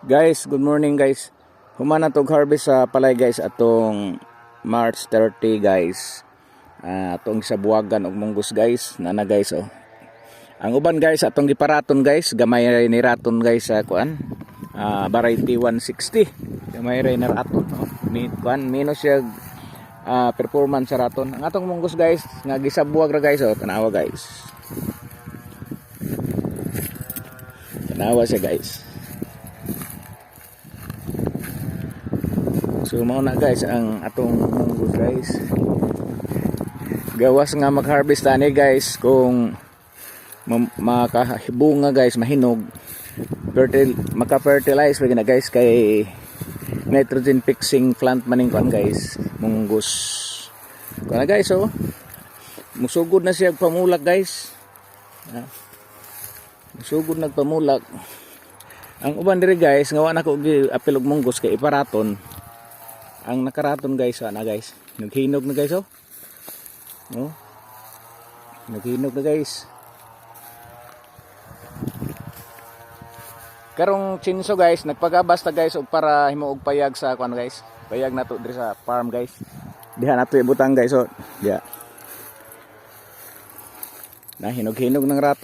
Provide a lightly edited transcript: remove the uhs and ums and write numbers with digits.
Guys, good morning guys. Humana tog harvest sa palay guys atong March 30 guys. Atong sa buwagan og munggos guys. Nana guys oh. Ang uban guys atong giparaton guys, gamay ray ni raton guys sa kuan. Variety 160. Gamay ray na raton oh. Minus siya performance sa raton. Ang atong munggos guys nga gisabuwag ra guys oh, tanawa guys. Tanawa siya guys. So mao na guys ang atong munggos guys. Gawas nga mag-harvest ani guys kung makahibunga guys, mahinog. Maka-fertilize pa na guys kay nitrogen fixing plant maning kuan guys, munggos. Kuan na guys oh. Musugod na siya pamulak guys. Musugod nagpamulak. Ang uban diri guys nga wa na ko gi-apil og munggos kay iparaton. Ang nakaraton guys, ana guys. Naghinog na guys oh. Oh. Naghinog na guys. Karong chinso guys, nagpagabasta guys og para himuog payag sa kuan guys. Payag nato diri sa farm guys. Diha nato ibutang guys oh. Diha. Na hinog-hinog ng raton.